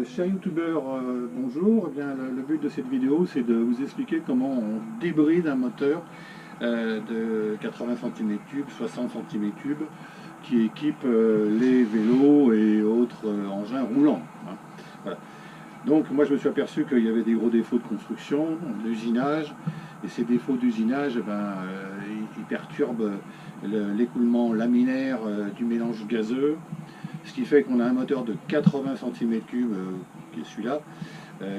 Chers youtubeurs, bonjour. Eh bien, le but de cette vidéo, c'est de vous expliquer comment on débride un moteur de 80 cm3, 60 cm3, qui équipe les vélos et autres engins roulants, hein. Voilà. Donc moi je me suis aperçu qu'il y avait des gros défauts de construction, d'usinage, et ces défauts d'usinage, ils perturbent l'écoulement laminaire du mélange gazeux, ce qui fait qu'on a un moteur de 80 cm3, qui est celui-là,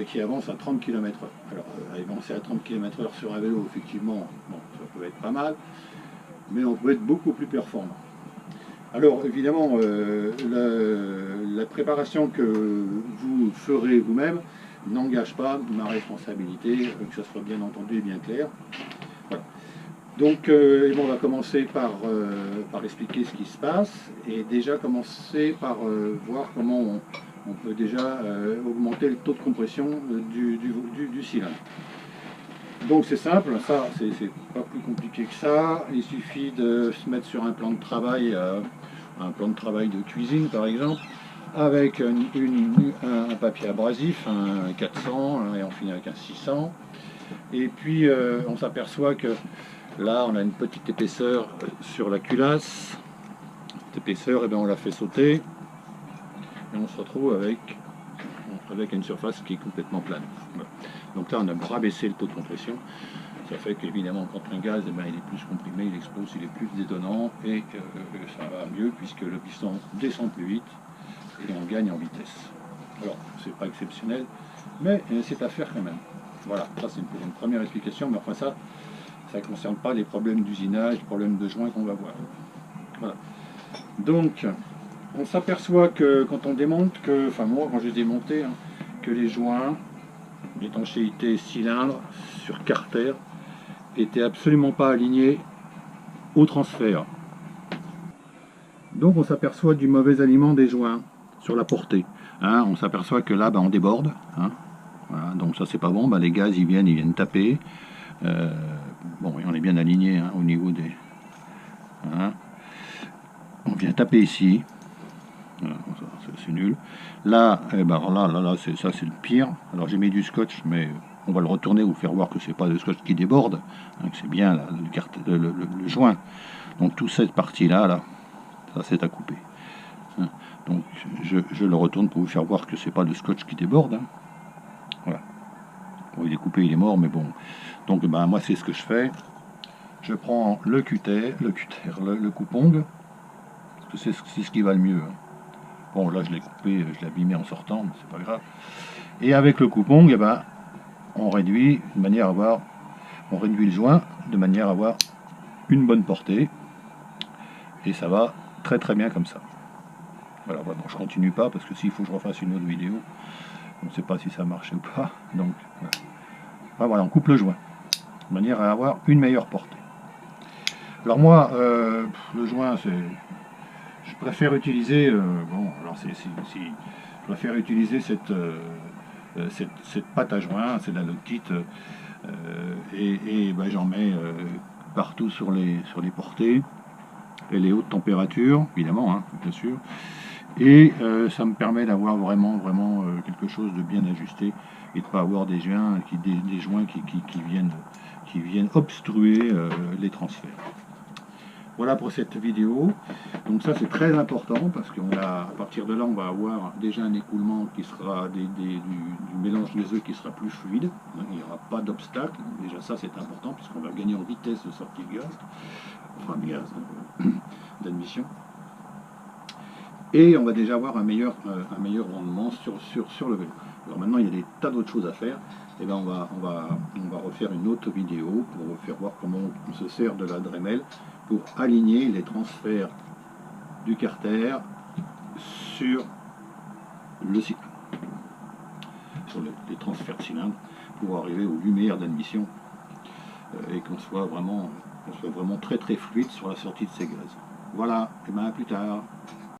qui avance à 30 km/h. Alors avancer à 30 km/h sur un vélo, effectivement, bon, ça peut être pas mal, mais on peut être beaucoup plus performant. Alors évidemment, la préparation que vous ferez vous-même n'engage pas ma responsabilité, que ce soit bien entendu et bien clair. Voilà. Donc on va commencer par expliquer ce qui se passe et déjà commencer par voir comment on peut déjà augmenter le taux de compression du cylindre. Donc c'est simple, ça c'est pas plus compliqué que ça. Il suffit de se mettre sur un plan de travail de cuisine par exemple, avec un papier abrasif, un 400, et on finit avec un 600. Et puis on s'aperçoit que là on a une petite épaisseur sur la culasse. Cette épaisseur, on la fait sauter et on se retrouve avec une surface qui est complètement plane. Voilà. Donc là on a rabaissé le taux de compression. Ça fait qu'évidemment quand un gaz il est plus comprimé, il explose, il est plus détonnant et ça va mieux puisque le piston descend plus vite et on gagne en vitesse. Alors c'est pas exceptionnel, mais c'est à faire quand même. Voilà, ça c'est une première explication, mais enfin ça ne concerne pas les problèmes d'usinage, les problèmes de joints qu'on va voir. Voilà. Donc on s'aperçoit que quand on démonte, enfin moi quand j'ai démonté, que les joints d'étanchéité cylindre sur carter étaient absolument pas alignés au transfert. Donc on s'aperçoit du mauvais alignement des joints sur la portée. On s'aperçoit que là on déborde. Voilà, donc ça c'est pas bon, les gaz ils viennent taper. Bon, on est bien aligné au niveau des... On vient taper ici. Voilà, c'est nul. Là, là c'est le pire. Alors j'ai mis du scotch, mais on va le retourner, vous faire voir que c'est pas le scotch qui déborde, que c'est bien le joint. Donc toute cette partie-là, ça c'est à couper. Donc je le retourne pour vous faire voir que c'est pas le scotch qui déborde. Voilà. Bon, il est coupé, il est mort, mais bon. Donc moi c'est ce que je fais. Je prends le coupong, parce que c'est ce qui va le mieux. Bon là je l'ai coupé, je l'ai abîmé en sortant, mais c'est pas grave. Et avec le coupong, on réduit le joint de manière à avoir une bonne portée. Et ça va très très bien comme ça. Voilà, bon, je continue pas parce que s'il faut que je refasse une autre vidéo, on ne sait pas si ça marche ou pas. Donc voilà, on coupe le joint de manière à avoir une meilleure portée. Alors moi, le joint, je préfère utiliser, je préfère utiliser cette pâte à joint, c'est de la Loctite, j'en mets partout sur les portées et les hautes températures, évidemment, bien sûr. Et ça me permet d'avoir vraiment quelque chose de bien ajusté et de ne pas avoir des joints qui viennent obstruer les transferts. Voilà pour cette vidéo. Donc ça c'est très important parce qu'à partir de là on va avoir déjà un écoulement qui sera du mélange gazeux qui sera plus fluide. Il n'y aura pas d'obstacle. Déjà ça c'est important puisqu'on va gagner en vitesse de sortie de gaz, enfin de gaz d'admission. Et on va déjà avoir un meilleur rendement sur le vélo. Alors maintenant il y a des tas d'autres choses à faire. Et on va refaire une autre vidéo pour vous faire voir comment on se sert de la Dremel pour aligner les transferts du carter sur le cylindre, sur les transferts de cylindre, pour arriver aux lumières d'admission et qu'on soit vraiment très très fluide sur la sortie de ces gaz. Voilà, et à plus tard.